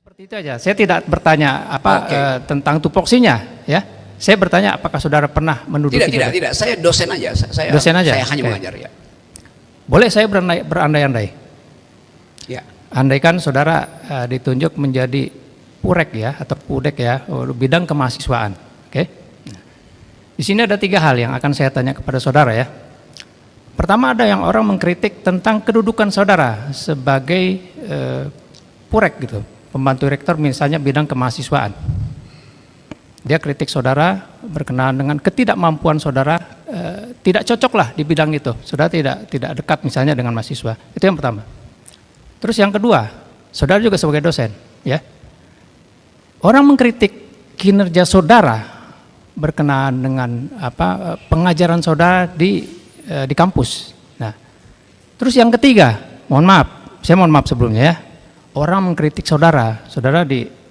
Seperti itu aja. Saya tidak bertanya tentang tupoksinya, ya. Saya bertanya apakah saudara pernah menduduki? Tidak. Saya dosen aja. Saya hanya mengajar, ya. Boleh saya berandai-andai? Ya. Andaikan saudara ditunjuk menjadi purek ya atau pudek ya, bidang kemahasiswaan. Oke. Di sini ada 3 hal yang akan saya tanya kepada saudara ya. Pertama, ada yang orang mengkritik tentang kedudukan saudara sebagai purek gitu, pembantu rektor misalnya bidang kemahasiswaan. Dia kritik saudara berkenaan dengan ketidakmampuan saudara, tidak cocok lah di bidang itu. Saudara tidak dekat misalnya dengan mahasiswa. Itu yang pertama. Terus yang kedua, saudara juga sebagai dosen, ya. Orang mengkritik kinerja saudara berkenaan dengan pengajaran saudara di kampus. Nah, terus yang ketiga, saya mohon maaf sebelumnya ya. Orang mengkritik saudara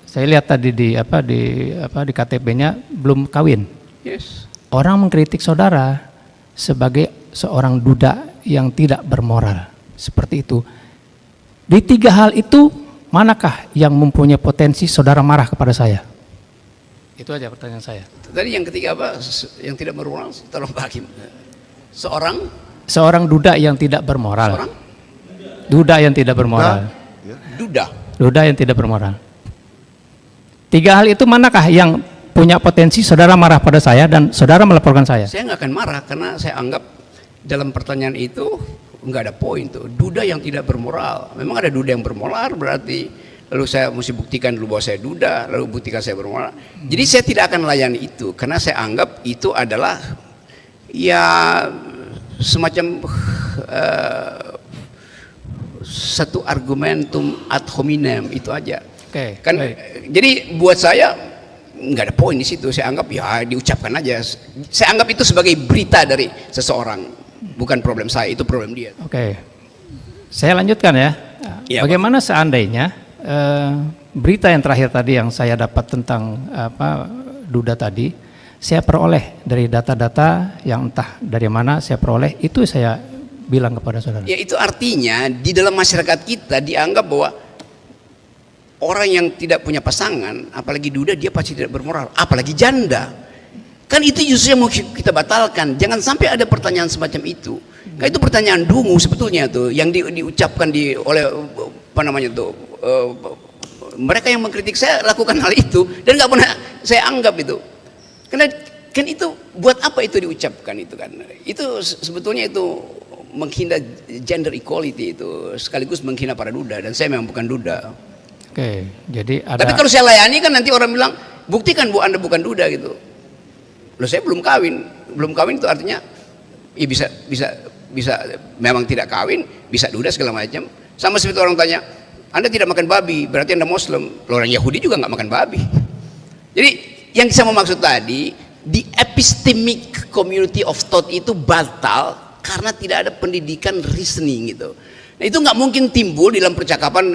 saya lihat tadi di KTP-nya belum kawin. Yes. Orang mengkritik saudara sebagai seorang duda yang tidak bermoral. Seperti itu. Di 3 hal itu, manakah yang mempunyai potensi saudara marah kepada saya? Itu aja pertanyaan saya. Tadi yang ketiga apa? Yang tidak bermoral, tolong Pak Hakim. Seorang duda yang tidak bermoral. Seorang? Duda yang tidak bermoral. Duda yang tidak bermoral. 3 hal itu manakah yang punya potensi saudara marah pada saya dan saudara melaporkan saya? Saya nggak akan marah karena saya anggap dalam pertanyaan itu nggak ada poin tuh. Duda yang tidak bermoral. Memang ada duda yang bermoral berarti lalu saya mesti buktikan dulu bahwa saya duda, lalu buktikan saya bermoral. Jadi saya tidak akan melayani itu karena saya anggap itu adalah ya semacam satu argumentum ad hominem itu aja. Kan jadi buat saya nggak ada poin di situ. Saya anggap ya diucapkan aja. Saya anggap itu sebagai berita dari seseorang, bukan problem saya, itu problem dia. Saya lanjutkan ya. Bagaimana Pak? Seandainya berita yang terakhir tadi yang saya dapat tentang duda tadi, saya peroleh dari data-data yang entah dari mana saya peroleh, itu saya bilang kepada saudara. Ya itu artinya di dalam masyarakat kita dianggap bahwa orang yang tidak punya pasangan, apalagi duda, dia pasti tidak bermoral, apalagi janda. Kan itu justru yang mau kita batalkan. Jangan sampai ada pertanyaan semacam itu. Kan itu pertanyaan dungu sebetulnya tuh, yang diucapkan oleh mereka yang mengkritik saya lakukan hal itu dan nggak pernah saya anggap itu. Karena kan itu buat apa itu diucapkan itu kan? Itu sebetulnya itu menghina gender equality itu, sekaligus menghina para duda dan saya memang bukan duda. Jadi ada. Tapi kalau saya layani kan nanti orang bilang buktikan bu Anda bukan duda gitu. Loh saya belum kawin itu artinya ya bisa memang tidak kawin, bisa duda segala macam. Sama seperti orang tanya, Anda tidak makan babi, berarti Anda Muslim. Orang Yahudi juga nggak makan babi. Jadi yang saya mau maksud tadi, di epistemic community of thought itu batal karena tidak ada pendidikan reasoning gitu. Nah, itu nggak mungkin timbul dalam percakapan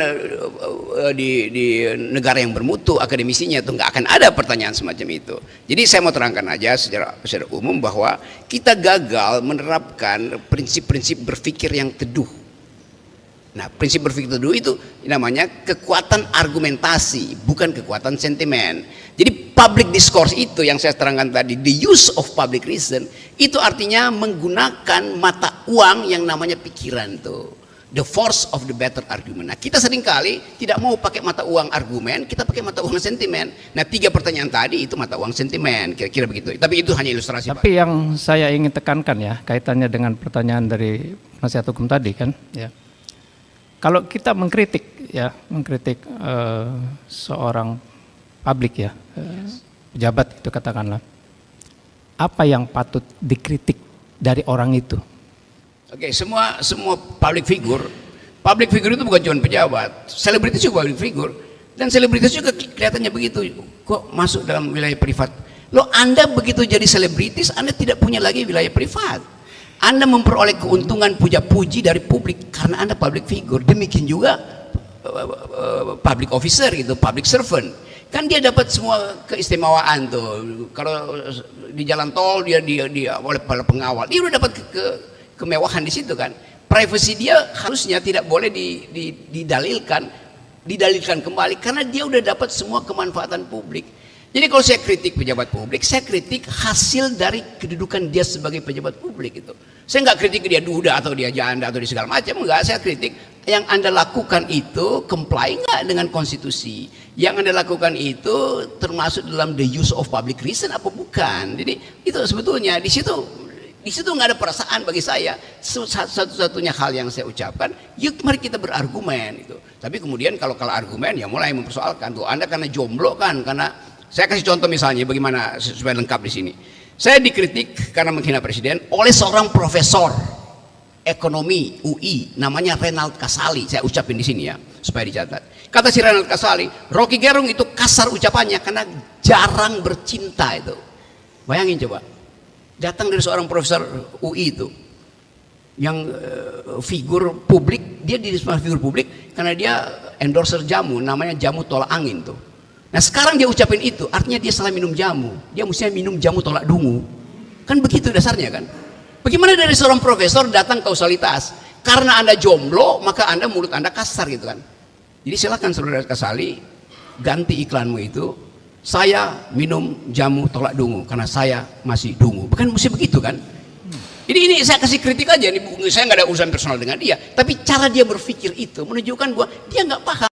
di negara yang bermutu akademisinya, itu nggak akan ada pertanyaan semacam itu. Jadi saya mau terangkan aja secara umum bahwa kita gagal menerapkan prinsip-prinsip berpikir yang teduh. Nah, prinsip berpikir teduh itu namanya kekuatan argumentasi, bukan kekuatan sentimen. Jadi public discourse itu yang saya terangkan tadi, the use of public reason, itu artinya menggunakan mata uang yang namanya pikiran tuh. The force of the better argument. Nah, kita seringkali tidak mau pakai mata uang argumen, kita pakai mata uang sentimen. Nah, 3 pertanyaan tadi itu mata uang sentimen, kira-kira begitu. Tapi itu hanya ilustrasi. Tapi Pak, yang saya ingin tekankan ya, kaitannya dengan pertanyaan dari penasihat hukum tadi kan, ya. Kalau kita mengkritik seorang publik ya, pejabat itu katakanlah, apa yang patut dikritik dari orang itu? Semua public figure itu bukan cuma pejabat, selebritis juga public figure, dan selebritis juga kelihatannya begitu, kok masuk dalam wilayah privat. Loh, Anda begitu jadi selebritis, Anda tidak punya lagi wilayah privat. Anda memperoleh keuntungan puja-puji dari publik karena Anda public figure. Demikian juga public officer gitu, public servant. Kan dia dapat semua keistimewaan tuh. Kalau di jalan tol dia oleh para pengawal, dia udah dapat kemewahan di situ kan. Privasi dia harusnya tidak boleh didalilkan didalilkan kembali karena dia udah dapat semua kemanfaatan publik. Jadi kalau saya kritik pejabat publik, saya kritik hasil dari kedudukan dia sebagai pejabat publik itu. Saya nggak kritik dia duda atau dia janda atau di segala macam, enggak. Saya kritik yang Anda lakukan itu comply nggak dengan konstitusi. Yang Anda lakukan itu termasuk dalam the use of public reason apa bukan. Jadi itu sebetulnya di situ nggak ada perasaan bagi saya. Satu-satunya hal yang saya ucapkan, yuk mari kita berargumen itu. Tapi kemudian kalau kalah argumen ya mulai mempersoalkan tuh Anda karena jomblo kan, karena saya kasih contoh misalnya bagaimana supaya lengkap di sini. Saya dikritik karena menghina presiden oleh seorang profesor ekonomi UI namanya Renald Kasali. Saya ucapin di sini ya supaya dicatat. Kata si Renald Kasali, Rocky Gerung itu kasar ucapannya karena jarang bercinta itu. Bayangin coba. Datang dari seorang profesor UI itu yang figur publik, dia di figur publik karena dia endorser jamu namanya jamu tolak angin tuh. Nah sekarang dia ucapin itu, artinya dia salah minum jamu. Dia mestinya minum jamu tolak dungu. Kan begitu dasarnya kan. Bagaimana dari seorang profesor datang kausalitas? Karena Anda jomblo, maka mulut Anda kasar gitu kan. Jadi silakan saudara Kasali, ganti iklanmu itu. Saya minum jamu tolak dungu, karena saya masih dungu. Bukan mesti begitu kan. Jadi ini saya kasih kritik aja. Saya nggak ada urusan personal dengan dia. Tapi cara dia berpikir itu menunjukkan bahwa dia nggak paham.